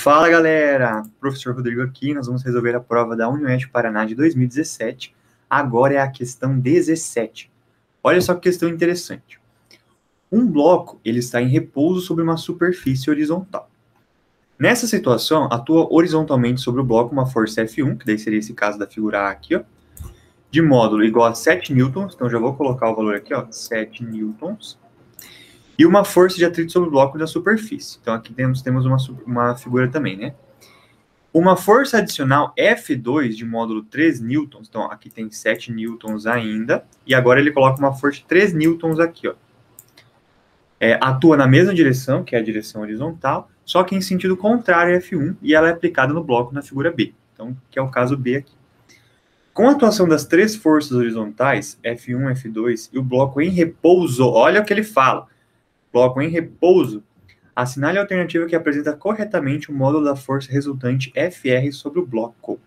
Fala galera, professor Rodrigo aqui, nós vamos resolver a prova da UniOeste Paraná de 2017, agora é a questão 17. Olha só que questão interessante. Um bloco, ele está em repouso sobre uma superfície horizontal. Nessa situação, atua horizontalmente sobre o bloco uma força F1, que daí seria esse caso da figura A aqui, ó, de módulo igual a 7 newtons, então já vou colocar o valor aqui, ó, 7 newtons, e uma força de atrito sobre o bloco da superfície. Então aqui temos uma figura também, né? Uma força adicional F2 de módulo 3 newtons, então aqui tem 7 newtons ainda, e agora ele coloca uma força de 3 newtons aqui, ó. Atua na mesma direção, que é a direção horizontal, só que em sentido contrário a F1, e ela é aplicada no bloco na figura B, então, que é o caso B aqui. Com a atuação das três forças horizontais, F1, F2, e o bloco em repouso, olha o que ele fala, bloco em repouso, assinale a alternativa que apresenta corretamente o módulo da força resultante FR sobre o bloco.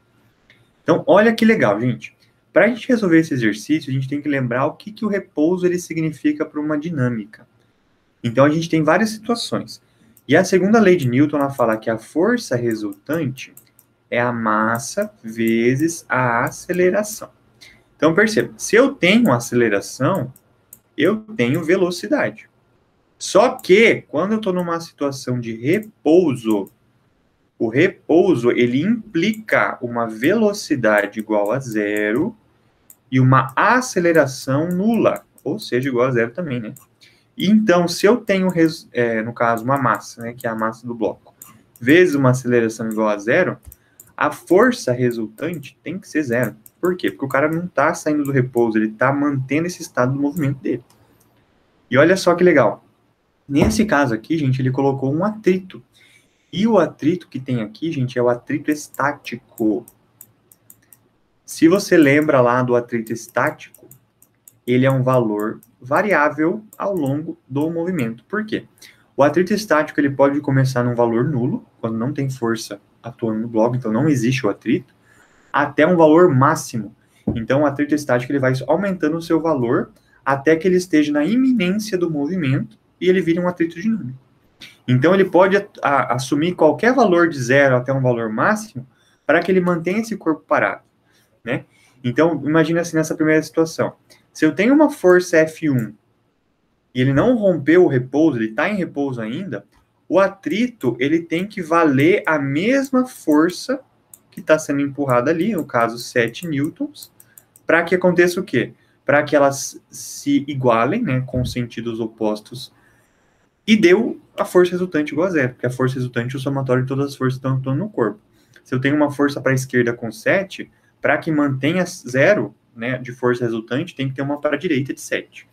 Então, olha que legal, gente. Para a gente resolver esse exercício, a gente tem que lembrar o que o repouso ele significa para uma dinâmica. Então, a gente tem várias situações. E a segunda lei de Newton, ela fala que a força resultante é a massa vezes a aceleração. Então, perceba, se eu tenho aceleração, eu tenho velocidade. Só que, quando eu estou numa situação de repouso, o repouso, ele implica uma velocidade igual a zero e uma aceleração nula, ou seja, igual a zero também, né? Então, se eu tenho, no caso, uma massa, né, que é a massa do bloco, vezes uma aceleração igual a zero, a força resultante tem que ser zero. Por quê? Porque o cara não está saindo do repouso, ele está mantendo esse estado do movimento dele. E olha só que legal. Nesse caso aqui, gente, ele colocou um atrito. E o atrito que tem aqui, gente, é o atrito estático. Se você lembra lá do atrito estático, ele é um valor variável ao longo do movimento. Por quê? O atrito estático ele pode começar num valor nulo, quando não tem força atuando no bloco, então não existe o atrito, até um valor máximo. Então, o atrito estático ele vai aumentando o seu valor até que ele esteja na iminência do movimento e ele vire um atrito dinâmico. Então, ele pode assumir qualquer valor de zero até um valor máximo para que ele mantenha esse corpo parado, né? Então, imagina assim nessa primeira situação. Se eu tenho uma força F1 e ele não rompeu o repouso, ele está em repouso ainda, o atrito ele tem que valer a mesma força que está sendo empurrada ali, no caso 7 newtons, para que aconteça o quê? Para que elas se igualem, né, com sentidos opostos, e deu a força resultante igual a zero, porque a força resultante é o somatório de todas as forças que estão atuando no corpo. Se eu tenho uma força para a esquerda com 7, para que mantenha zero, né, de força resultante, tem que ter uma para a direita de 7.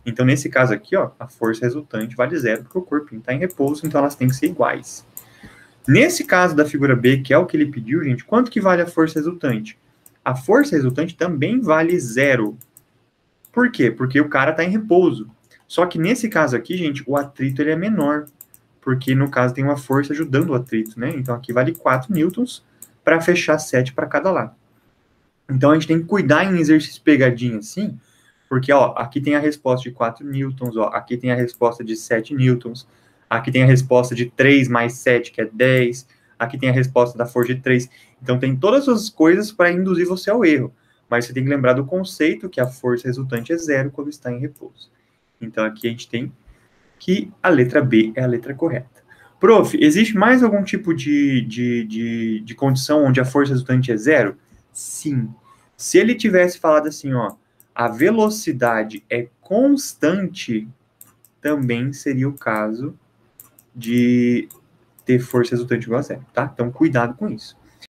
Então, nesse caso aqui, ó, a força resultante vale zero, porque o corpinho está em repouso, então elas têm que ser iguais. Nesse caso da figura B, que é o que ele pediu, gente, quanto que vale a força resultante? A força resultante também vale zero. Por quê? Porque o cara está em repouso. Só que nesse caso aqui, gente, o atrito ele é menor, porque no caso tem uma força ajudando o atrito, né? Então aqui vale 4 newtons para fechar 7 para cada lado. Então a gente tem que cuidar em exercício pegadinho assim, porque ó, aqui tem a resposta de 4 newtons, ó, aqui tem a resposta de 7 newtons, aqui tem a resposta de 3 mais 7, que é 10, aqui tem a resposta da força de 3. Então tem todas as coisas para induzir você ao erro, mas você tem que lembrar do conceito que a força resultante é zero quando está em repouso. Então aqui a gente tem que a letra B é a letra correta. Prof, existe mais algum tipo de condição onde a força resultante é zero? Sim. Se ele tivesse falado assim, ó, a velocidade é constante, também seria o caso de ter força resultante igual a zero, tá? Então, cuidado com isso.